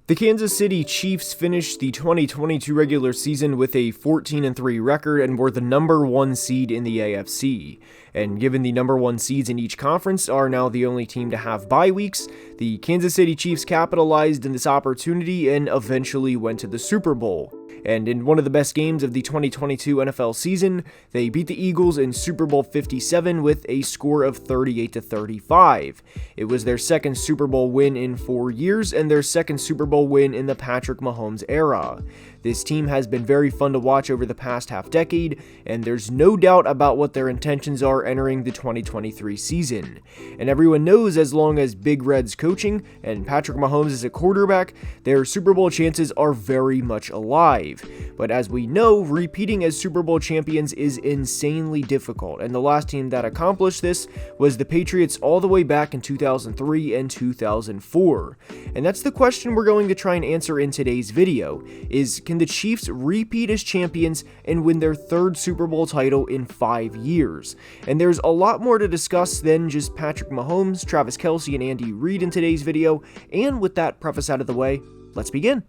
The Kansas City Chiefs finished the 2022 regular season with a 14-3 record and were the number 1 seed in the AFC. And given the number 1 seeds in each conference are now the only team to have bye weeks, the Kansas City Chiefs capitalized on this opportunity and eventually went to the Super Bowl. And in one of the best games of the 2022 NFL season, they beat the Eagles in Super Bowl 57 with a score of 38-35. It was their second Super Bowl win in 4 years and their second Super Bowl win in the Patrick Mahomes era. This team has been very fun to watch over the past half decade, and there's no doubt about what their intentions are entering the 2023 season. And everyone knows as long as Big Red's coaching and Patrick Mahomes is a quarterback, their Super Bowl chances are very much alive. But as we know, repeating as Super Bowl champions is insanely difficult, and the last team that accomplished this was the Patriots all the way back in 2003 and 2004. And that's the question we're going to try and answer in today's video, is can the Chiefs repeat as champions and win their third Super Bowl title in 5 years? And there's a lot more to discuss than just Patrick Mahomes, Travis Kelce, and Andy Reid in today's video, and with that preface out of the way, let's begin.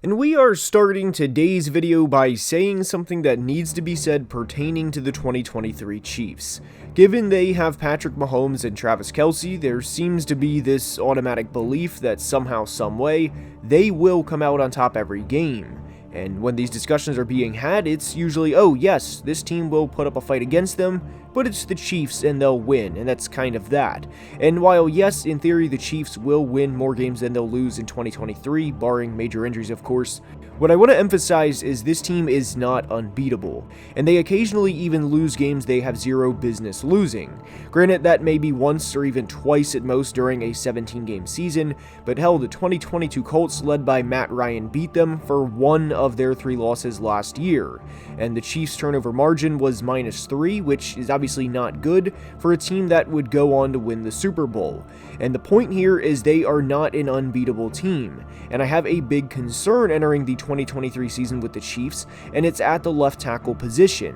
And we are starting today's video by saying something that needs to be said pertaining to the 2023 Chiefs. Given they have Patrick Mahomes and Travis Kelce, there seems to be this automatic belief that somehow, someway, they will come out on top every game. And when these discussions are being had, it's usually, oh yes, this team will put up a fight against them, but it's the Chiefs and they'll win, and that's kind of that. And while yes, in theory the Chiefs will win more games than they'll lose in 2023, barring major injuries of course, what I want to emphasize is this team is not unbeatable, and they occasionally even lose games they have zero business losing. Granted, that may be once or even twice at most during a 17-game season, but hell, the 2022 Colts led by Matt Ryan beat them for one of their 3 losses last year, and the Chiefs' turnover margin was -3, which is obviously not good for a team that would go on to win the Super Bowl. And the point here is they are not an unbeatable team, and I have a big concern entering the 2023 season with the Chiefs, and it's at the left tackle position.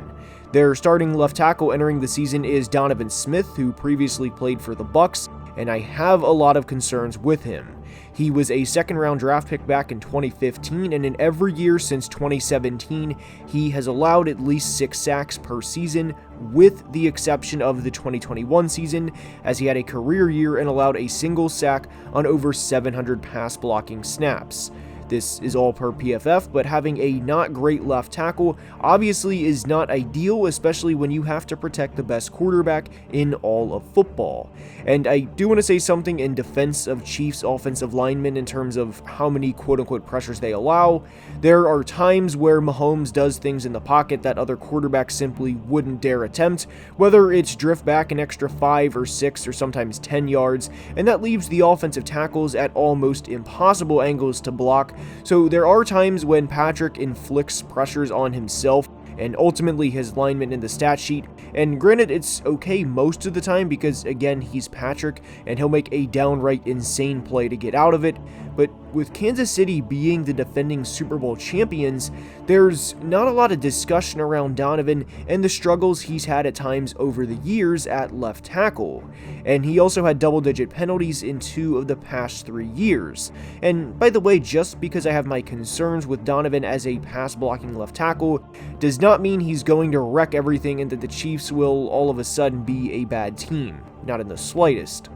Their starting left tackle entering the season is Donovan Smith, who previously played for the Bucs, and I have a lot of concerns with him. He was a second-round draft pick back in 2015, and in every year since 2017, he has allowed at least 6 sacks per season, with the exception of the 2021 season, as he had a career year and allowed a single sack on over 700 pass-blocking snaps. This is all per PFF, but having a not great left tackle obviously is not ideal, especially when you have to protect the best quarterback in all of football. And I do want to say something in defense of Chiefs offensive linemen in terms of how many quote-unquote pressures they allow. There are times where Mahomes does things in the pocket that other quarterbacks simply wouldn't dare attempt, whether it's drift back an extra 5 or 6 or sometimes 10 yards, and that leaves the offensive tackles at almost impossible angles to block. So there are times when Patrick inflicts pressures on himself and ultimately his linemen in the stat sheet, and granted it's okay most of the time because again he's Patrick and he'll make a downright insane play to get out of it, but with Kansas City being the defending Super Bowl champions, there's not a lot of discussion around Donovan and the struggles he's had at times over the years at left tackle, and he also had double-digit penalties in 2 of the past 3 years. And by the way, just because I have my concerns with Donovan as a pass-blocking left tackle does not mean he's going to wreck everything and that the Chiefs will all of a sudden be a bad team, not in the slightest.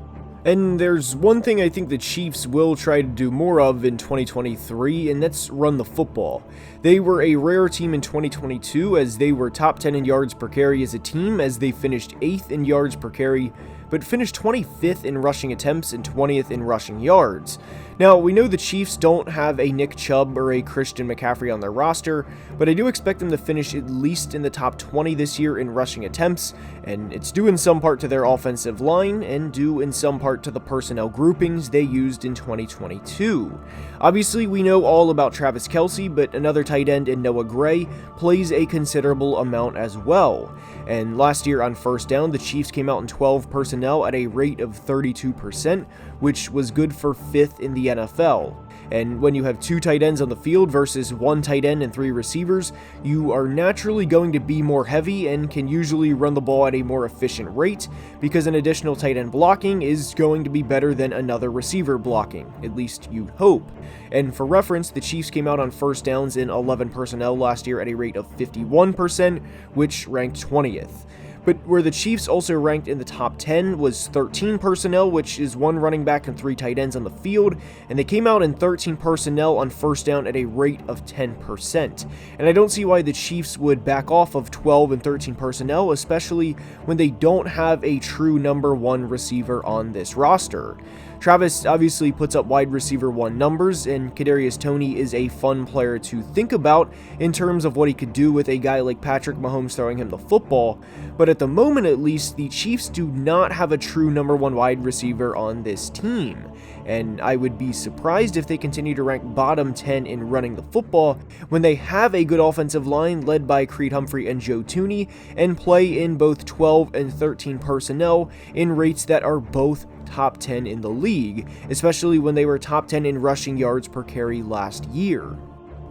And there's one thing I think the Chiefs will try to do more of in 2023, and that's run the football. They were a rare team in 2022 as they were top 10 in yards per carry as a team, as they finished 8th in yards per carry, but finished 25th in rushing attempts and 20th in rushing yards. Now, we know the Chiefs don't have a Nick Chubb or a Christian McCaffrey on their roster, but I do expect them to finish at least in the top 20 this year in rushing attempts, and it's due in some part to their offensive line and due in some part to the personnel groupings they used in 2022. Obviously, we know all about Travis Kelce, but another tight end in Noah Gray plays a considerable amount as well. And last year on first down, the Chiefs came out in 12 personnel at a rate of 32%, which was good for 5th in the NFL. And when you have 2 tight ends on the field versus 1 tight end and 3 receivers, you are naturally going to be more heavy and can usually run the ball at a more efficient rate, because an additional tight end blocking is going to be better than another receiver blocking, at least you'd hope. And for reference, the Chiefs came out on first downs in 11 personnel last year at a rate of 51%, which ranked 20th. But where the Chiefs also ranked in the top 10 was 13 personnel, which is 1 running back and 3 tight ends on the field, and they came out in 13 personnel on first down at a rate of 10%. And I don't see why the Chiefs would back off of 12 and 13 personnel, especially when they don't have a true number 1 receiver on this roster. Travis obviously puts up wide receiver 1 numbers, and Kadarius Toney is a fun player to think about in terms of what he could do with a guy like Patrick Mahomes throwing him the football, but at the moment at least, the Chiefs do not have a true number 1 wide receiver on this team, and I would be surprised if they continue to rank bottom 10 in running the football when they have a good offensive line led by Creed Humphrey and Joe Thuney, and play in both 12 and 13 personnel in rates that are both top 10 in the league, especially when they were top 10 in rushing yards per carry last year.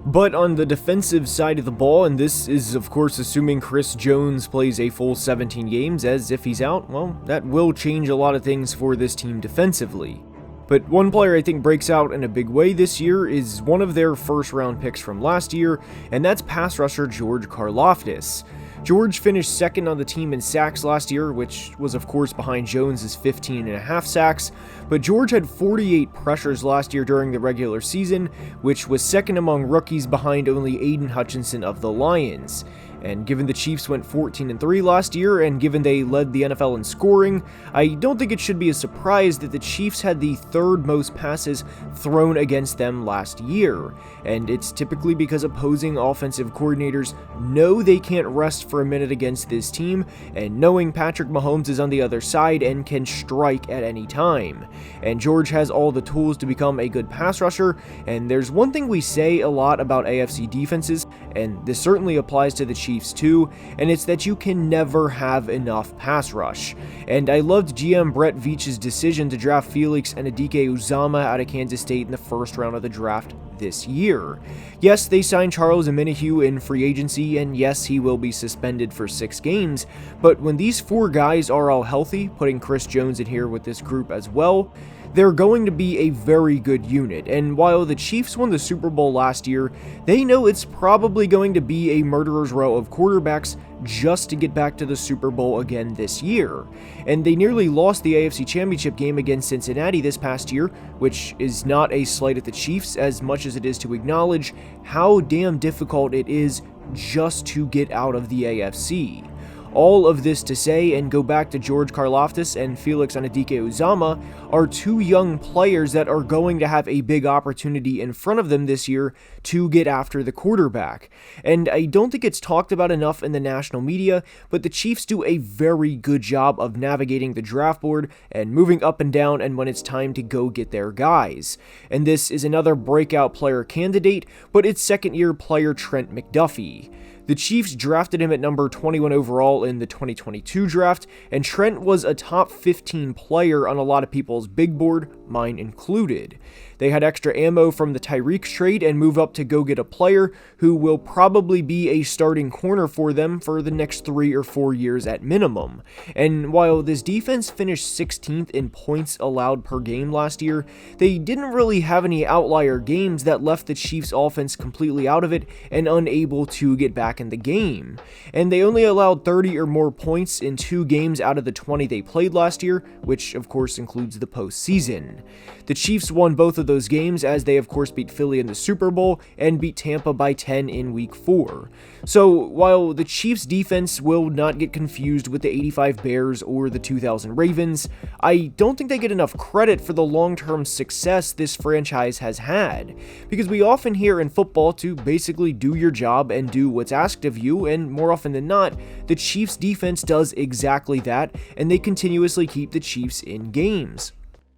But on the defensive side of the ball, and this is of course assuming Chris Jones plays a full 17 games, as if he's out, well, that will change a lot of things for this team defensively. But one player I think breaks out in a big way this year is one of their first round picks from last year, and that's pass rusher George Karlaftis. George finished second on the team in sacks last year, which was of course behind Jones' 15.5 sacks, but George had 48 pressures last year during the regular season, which was second among rookies behind only Aiden Hutchinson of the Lions. And given the Chiefs went 14-3 last year, and given they led the NFL in scoring, I don't think it should be a surprise that the Chiefs had the 3rd most passes thrown against them last year. And it's typically because opposing offensive coordinators know they can't rest for a minute against this team, and knowing Patrick Mahomes is on the other side and can strike at any time. And George has all the tools to become a good pass rusher, and there's one thing we say a lot about AFC defenses, and this certainly applies to the Chiefs too, and it's that you can never have enough pass rush. And I loved GM Brett Veach's decision to draft Felix Anudike-Uzomah out of Kansas State in the first round of the draft this year. Yes, they signed Charles Omenihu in free agency, and yes, he will be suspended for 6 games, but when these 4 guys are all healthy, putting Chris Jones in here with this group as well, they're going to be a very good unit. And while the Chiefs won the Super Bowl last year, they know it's probably going to be a murderer's row of quarterbacks just to get back to the Super Bowl again this year. And they nearly lost the AFC Championship game against Cincinnati this past year, which is not a slight at the Chiefs as much as it is to acknowledge how damn difficult it is just to get out of the AFC. All of this to say, and go back to George Karlaftis and Felix Anudike-Uzomah, are 2 young players that are going to have a big opportunity in front of them this year to get after the quarterback. And I don't think it's talked about enough in the national media, but the Chiefs do a very good job of navigating the draft board and moving up and down and when it's time to go get their guys. And this is another breakout player candidate, but it's second-year player Trent McDuffie. The Chiefs drafted him at number 21 overall in the 2022 draft, and Trent was a top 15 player on a lot of people's big board, mine included. They had extra ammo from the Tyreek trade and moved up to go get a player who will probably be a starting corner for them for the next 3 or 4 years at minimum. And while this defense finished 16th in points allowed per game last year, they didn't really have any outlier games that left the Chiefs offense completely out of it and unable to get back in the game. And they only allowed 30 or more points in 2 games out of the 20 they played last year, which of course includes the postseason. The Chiefs won both of those games, as they of course beat Philly in the Super Bowl and beat Tampa by 10 in week 4. So while the Chiefs defense will not get confused with the 85 Bears or the 2000 Ravens, I don't think they get enough credit for the long-term success this franchise has had, because we often hear in football to basically do your job and do what's asked of you, and more often than not, the Chiefs defense does exactly that, and they continuously keep the Chiefs in games.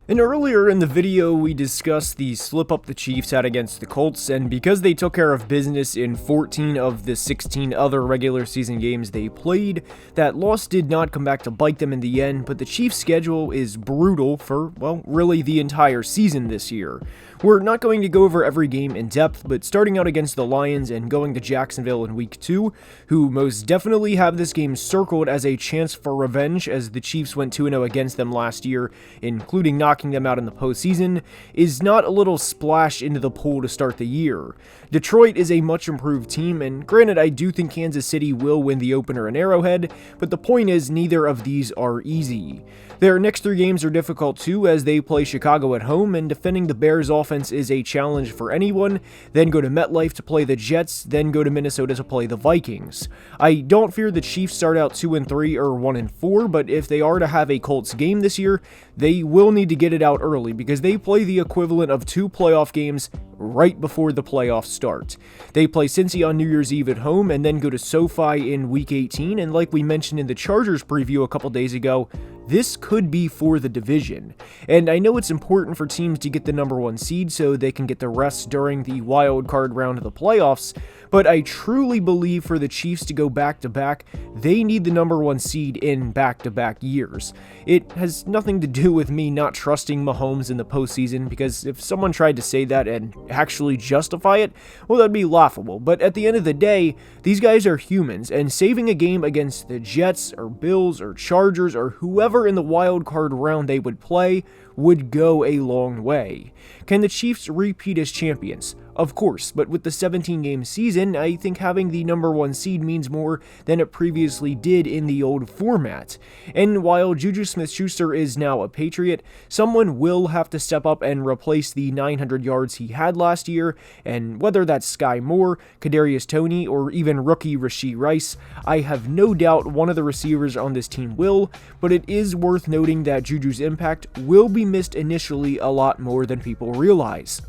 And earlier in the video, we discussed the slip-up the Chiefs had against the Colts, and because they took care of business in 14 of the 16 other regular season games they played, that loss did not come back to bite them in the end, but the Chiefs' schedule is brutal for, well, really the entire season this year, We're not going to go over every game in depth, but starting out against the Lions and going to Jacksonville in Week 2, who most definitely have this game circled as a chance for revenge as the Chiefs went 2-0 against them last year, including knocking them out in the postseason, is not a little splash into the pool to start the year. Detroit is a much improved team, and granted I do think Kansas City will win the opener in Arrowhead, but the point is neither of these are easy. Their next 3 games are difficult too, as they play Chicago at home, and defending the Bears offense is a challenge for anyone, then go to MetLife to play the Jets, then go to Minnesota to play the Vikings. I don't fear the Chiefs start out 2-3 or 1-4, but if they are to have a Colts game this year, they will need to get it out early because they play the equivalent of 2 playoff games right before the playoffs start. They play Cincy on New Year's Eve at home and then go to SoFi in Week 18, and like we mentioned in the Chargers preview a couple days ago, this could be for the division. And I know it's important for teams to get the number 1 seed so they can get the rest during the wild card round of the playoffs, but I truly believe for the Chiefs to go back-to-back, they need the number 1 seed in back-to-back years. It has nothing to do with me not trusting Mahomes in the postseason, because if someone tried to say that and actually justify it, well, that'd be laughable. But at the end of the day, these guys are humans, and saving a game against the Jets or Bills or Chargers or whoever in the wild card round they would play would go a long way. Can the Chiefs repeat as champions? Of course, but with the 17-game season, I think having the number 1 seed means more than it previously did in the old format. And while Juju Smith-Schuster is now a Patriot, someone will have to step up and replace the 900 yards he had last year, and whether that's Sky Moore, Kadarius Toney, or even rookie Rashee Rice, I have no doubt one of the receivers on this team will, but it is worth noting that Juju's impact will be missed initially a lot more than people realize.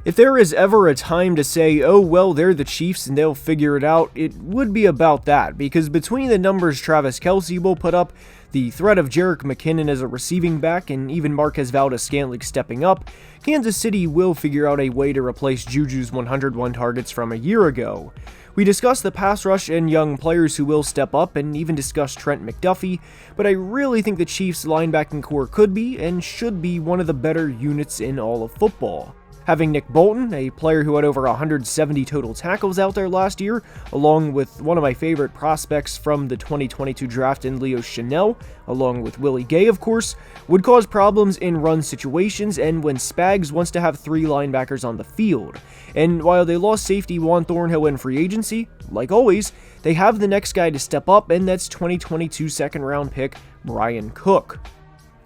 If there is ever a time to say, oh well, they're the Chiefs and they'll figure it out, it would be about that, because between the numbers Travis Kelce will put up, the threat of Jerick McKinnon as a receiving back, and even Marquez Valdes-Scantling stepping up, Kansas City will figure out a way to replace Juju's 101 targets from a year ago. We discussed the pass rush and young players who will step up, and even discussed Trent McDuffie, but I really think the Chiefs' linebacking core could be and should be one of the better units in all of football. Having Nick Bolton, a player who had over 170 total tackles out there last year, along with one of my favorite prospects from the 2022 draft in Leo Chanel, along with Willie Gay of course, would cause problems in run situations and when Spags wants to have 3 linebackers on the field. And while they lost safety Juan Thornhill in free agency, like always, they have the next guy to step up, and that's 2022 second round pick Brian Cook.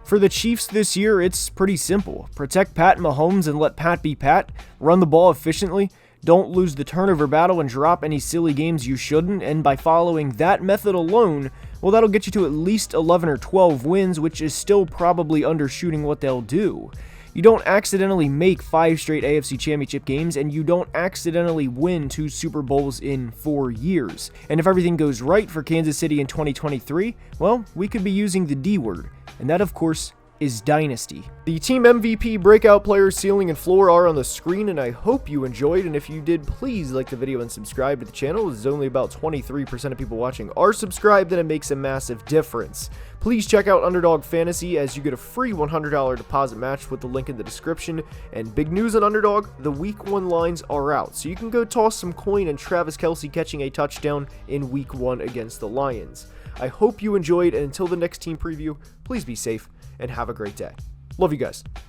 For the Chiefs this year, it's pretty simple. Protect Pat Mahomes and let Pat be Pat, run the ball efficiently, don't lose the turnover battle and drop any silly games you shouldn't, and by following that method alone, well, that'll get you to at least 11 or 12 wins, which is still probably undershooting what they'll do. You don't accidentally make 5 straight AFC Championship games, and you don't accidentally win 2 Super Bowls in 4 years. And if everything goes right for Kansas City in 2023, well, we could be using the D word, and that, of course, is Dynasty. The team MVP, breakout players, ceiling, and floor are on the screen, and I hope you enjoyed, and if you did, please like the video and subscribe to the channel. There's only about 23% of people watching are subscribed, and it makes a massive difference. Please check out Underdog Fantasy as you get a free $100 deposit match with the link in the description, and big news on Underdog, the Week 1 lines are out, so you can go toss some coin on Travis Kelce catching a touchdown in Week 1 against the Lions. I hope you enjoyed, and until the next team preview, please be safe and have a great day. Love you guys.